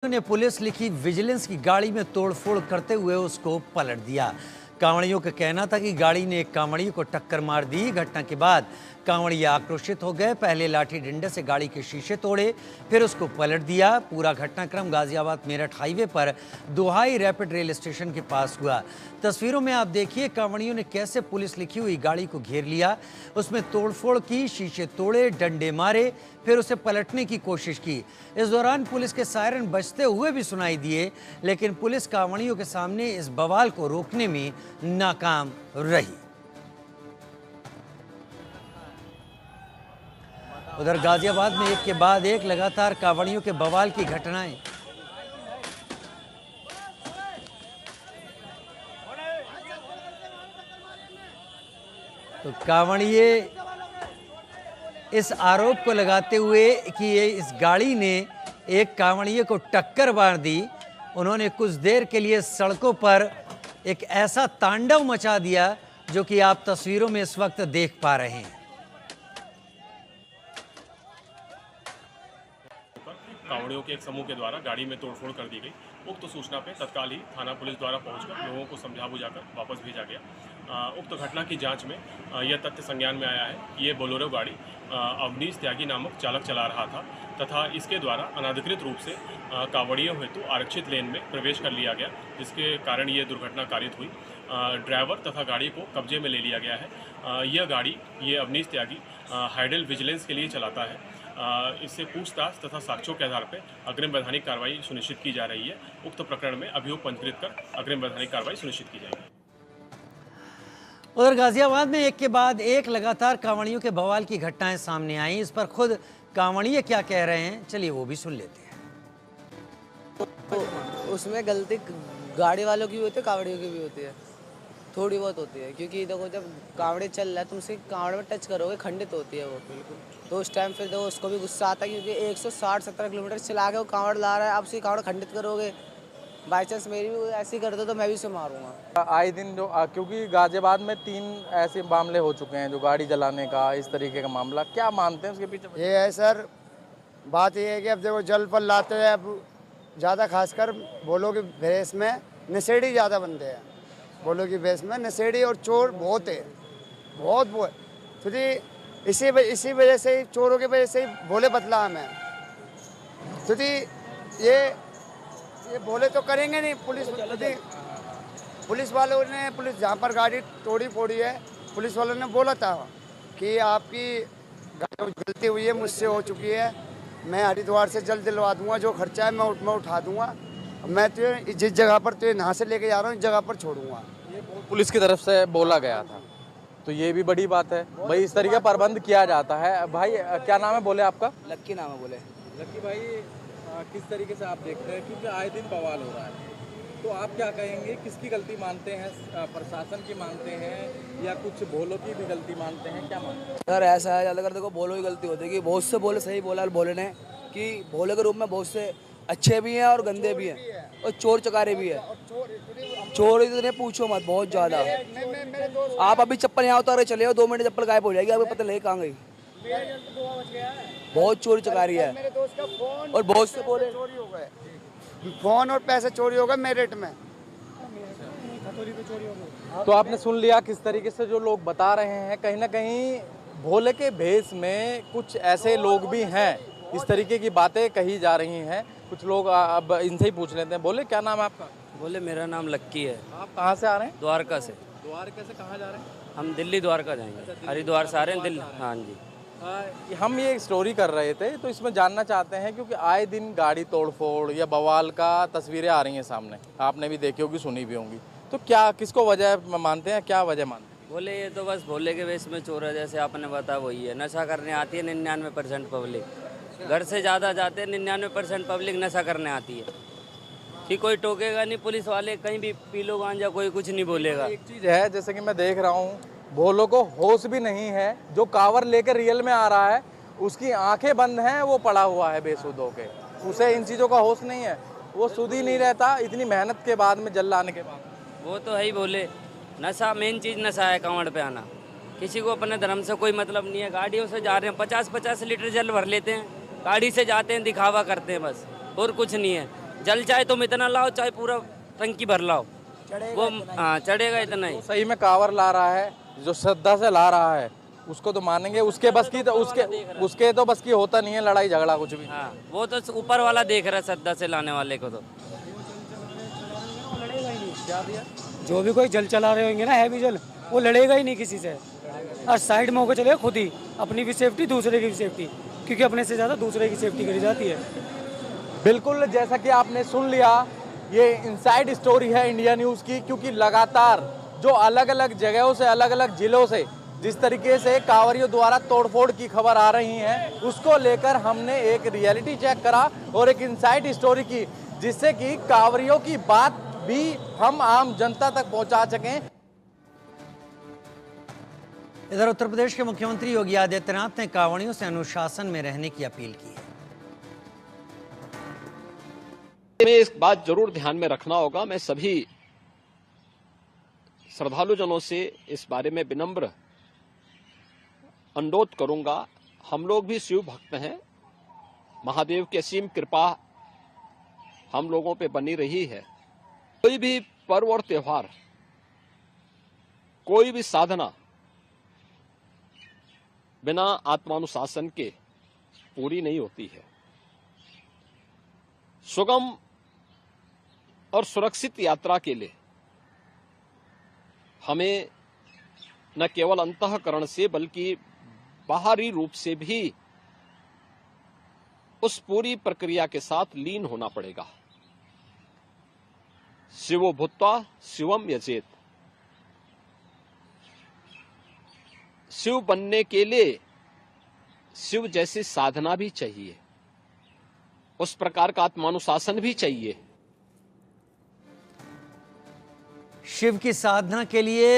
ने पुलिस लिखी विजिलेंस की गाड़ी में तोड़फोड़ करते हुए उसको पलट दिया। कांवड़ियों का कहना था कि गाड़ी ने एक कांवड़िए को टक्कर मार दी। घटना के बाद कांवड़िए आक्रोशित हो गए। पहले लाठी डंडे से गाड़ी के शीशे तोड़े, फिर उसको पलट दिया। पूरा घटनाक्रम गाजियाबाद मेरठ हाईवे पर दोहाई रैपिड रेल स्टेशन के पास हुआ। तस्वीरों में आप देखिए कांवड़ियों ने कैसे पुलिस लिखी हुई गाड़ी को घेर लिया, उसमें तोड़फोड़ की, शीशे तोड़े, डंडे मारे, फिर उसे पलटने की कोशिश की। इस दौरान पुलिस के सायरन बजते हुए भी सुनाई दिए, लेकिन पुलिस कांवड़ियों के सामने इस बवाल को रोकने में नाकाम रही। उधर गाजियाबाद में एक के बाद एक लगातार कांवड़ियों के बवाल की घटनाएं। तो कांवड़िए इस आरोप को लगाते हुए कि ये इस गाड़ी ने एक कांवड़िए को टक्कर मार दी, उन्होंने कुछ देर के लिए सड़कों पर एक ऐसा तांडव मचा दिया जो कि आप तस्वीरों में इस वक्त देख पा रहे हैं। कांवड़ियों के एक समूह के द्वारा गाड़ी में तोड़फोड़ कर दी गई। उक्त सूचना पर तत्काल ही थाना पुलिस द्वारा पहुंचकर लोगों को समझा बुझाकर वापस भेजा गया। उक्त घटना की जांच में यह तथ्य संज्ञान में आया है कि ये बोलेरो गाड़ी अवनीश त्यागी नामक चालक चला रहा था तथा इसके द्वारा अनधिकृत रूप से कांवड़ियों हेतु आरक्षित लेन में प्रवेश कर लिया गया, जिसके कारण ये दुर्घटना कारित हुई। ड्राइवर तथा गाड़ी को कब्जे में ले लिया गया है। यह गाड़ी ये अवनीश त्यागी हाइडल विजिलेंस के लिए चलाता है। इससे पूछताछ तथा साक्ष्यों के आधार पर अग्रिम वैधानिक कार्रवाई सुनिश्चित की जा रही है। उक्त प्रकरण में अभियोग पंजीकृत कर अग्रिम वैधानिक कार्रवाई सुनिश्चित की जाएगी। उधर गाजियाबाद में एक के बाद एक लगातार कांवड़ियों के बवाल की घटनाएं सामने आई। इस पर खुद कांवड़िए क्या कह रहे हैं, चलिए वो भी सुन लेते हैं। तो उसमें गलती गाड़ी वालों की भी होती है, कांवड़ियों की भी होती है, थोड़ी बहुत होती है। क्योंकि देखो जब कांवड़े चल रहा है तुम उसे कांवड़े में टच करोगे, खंडित होती है वो बिल्कुल। तो उस टाइम फिर देखो उसको भी गुस्सा आता है, क्योंकि 160-70 किलोमीटर चला के वो कांवड़ ला रहा है, आप उसे कांवड़ खंडित करोगे। बाई चांस मेरी भी ऐसे ही कर दो तो मैं भी उसे मारूंगा। आए दिन जो क्योंकि गाजियाबाद में 3 ऐसे मामले हो चुके हैं जो गाड़ी जलाने का, इस तरीके का मामला, क्या मानते हैं उसके पीछे? ये है सर, बात ये है कि अब देखो जल पर लाते हैं, अब ज़्यादा खासकर बोलो की भैंस में नशेड़ी ज़्यादा बनते हैं। बोलो की भैंस में नशेड़ी और चोर बहुत है, बहुत। तो इसी वजह से ही, चोरों की वजह से ही भोले बदला हमें। तो ये बोले तो करेंगे नहीं। पुलिस वालों ने, पुलिस जहाँ पर गाड़ी तोड़ी फोड़ी है, पुलिस वालों ने बोला था कि आपकी गलती हुई है, मुझसे हो चुकी है, मैं हरिद्वार से जल दिलवा दूंगा, जो खर्चा है मैं उठा दूंगा, मैं तो जिस जगह पर तो यहाँ से लेके जा रहा हूँ इस जगह पर छोड़ूंगा। ये पुलिस की तरफ से बोला गया था, तो ये भी बड़ी बात है भाई, इस तरीके का प्रबंध किया जाता है। भाई क्या नाम है बोले आपका? लक्की नाम है बोले। लक्की भाई, किस तरीके से आप देखते हैं, क्योंकि आए दिन बवाल हो रहा है, तो आप क्या कहेंगे, किसकी गलती मानते हैं? प्रशासन की मानते हैं या कुछ भोलों की भी गलती मानते हैं, क्या मानते हैं? सर ऐसा है, ज़्यादातर देखो भोलों की गलती होती है कि बहुत से भोले, सही बोला भोले ने कि भोले के रूप में बहुत से अच्छे भी हैं और गंदे भी हैं और चोर चकारे भी हैं। चोर इतने पूछो मत, बहुत ज़्यादा। आप अभी चप्पल यहाँ उतार के चले हो, 2 मिनट चप्पल गायब हो जाएगी, आपको पता लगे कहाँ गई। बहुत चोरी चकारी है और बहुत से बोले चोरी हो गए, फोन और पैसे चोरी हो गए मेरठ में। तो आपने सुन लिया किस तरीके से जो लोग बता रहे हैं। कहीं ना कहीं भोले के भेष में कुछ ऐसे लोग भी हैं, इस तरीके की बातें कही जा रही हैं। कुछ लोग अब इनसे ही पूछ लेते हैं। बोले क्या नाम है आपका? बोले मेरा नाम लक्की है। आप कहाँ से आ रहे हैं? द्वारका से। द्वारका से कहाँ जा रहे हैं? हम दिल्ली द्वारका जाएंगे, हरिद्वार से आ रहे हैं दिल्ली। हाँ जी। हम ये स्टोरी कर रहे थे, तो इसमें जानना चाहते हैं, क्योंकि आए दिन गाड़ी तोड़फोड़ या बवाल का तस्वीरें आ रही हैं सामने, आपने भी देखी होगी, सुनी भी होंगी, तो क्या किसको वजह मानते हैं, क्या वजह मानते हैं? बोले ये तो बस भोले के वेश में चोर है, जैसे आपने बताया वही है। नशा करने आती है 99% पब्लिक, घर से ज़्यादा जाते हैं 99% पब्लिक नशा करने आती है कि कोई टोकेगा नहीं, पुलिस वाले कहीं भी पी लो गांजा, कोई कुछ नहीं बोलेगा। एक चीज़ है, जैसे कि मैं देख रहा हूँ, भोलों को होश भी नहीं है। जो कावर लेकर रियल में आ रहा है उसकी आंखें बंद हैं, वो पड़ा हुआ है बेसुध होके, उसे इन चीज़ों का होश नहीं है, वो सुध ही नहीं रहता इतनी मेहनत के बाद में, जल लाने के बाद। वो तो है ही बोले, नशा मेन चीज़ नशा है कांवड़ पे आना। किसी को अपने धर्म से कोई मतलब नहीं है। गाड़ियों से जा रहे हैं, 50-50 लीटर जल भर लेते हैं, गाड़ी से जाते हैं, दिखावा करते हैं बस, और कुछ नहीं है। जल चाहे तुम इतना लाओ, चाहे पूरा टंकी भर लाओ, वो हाँ चढ़ेगा इतना ही। सही में कांवर ला रहा है, जो श्रद्धा से ला रहा है उसको तो मानेंगे, उसके बस की तो उसके तो बस की होता नहीं है लड़ाई झगड़ा कुछ भी। हाँ वो तो ऊपर वाला देख रहा है, श्रद्धा से लाने वाले को तो। जो भी कोई जल चला रहे होंगे ना, हैवी जल, वो लड़ेगा ही नहीं किसी से, और साइड में होकर चलेगा खुद ही, अपनी भी सेफ्टी दूसरे की भी सेफ्टी, क्योंकि अपने से ज़्यादा दूसरे की सेफ्टी करी जाती है। बिल्कुल, जैसा कि आपने सुन लिया, ये इनसाइड स्टोरी है इंडिया न्यूज़ की, क्योंकि लगातार जो अलग अलग जगहों से, अलग अलग जिलों से जिस तरीके से कांवरियों द्वारा तोड़फोड़ की खबर आ रही है, उसको लेकर हमने एक रियलिटी चेक करा और एक इनसाइड स्टोरी की, जिससे कि कांवरियों की बात भी हम आम जनता तक पहुंचा सकें। इधर उत्तर प्रदेश के मुख्यमंत्री योगी आदित्यनाथ ने कांवड़ियों से अनुशासन में रहने की अपील की है। में एक बात जरूर ध्यान में रखना होगा, मैं सभी श्रद्धालुजनों से इस बारे में विनम्र अनुरोध करूंगा। हम लोग भी शिव भक्त हैं, महादेव की असीम कृपा हम लोगों पे बनी रही है। कोई भी पर्व और त्योहार, कोई भी साधना बिना आत्मानुशासन के पूरी नहीं होती है। सुगम और सुरक्षित यात्रा के लिए हमें न केवल अंतःकरण से बल्कि बाहरी रूप से भी उस पूरी प्रक्रिया के साथ लीन होना पड़ेगा। शिवो भूत्वा शिवम यजेत। शिव बनने के लिए शिव जैसी साधना भी चाहिए, उस प्रकार का आत्मानुशासन भी चाहिए। शिव की साधना के लिए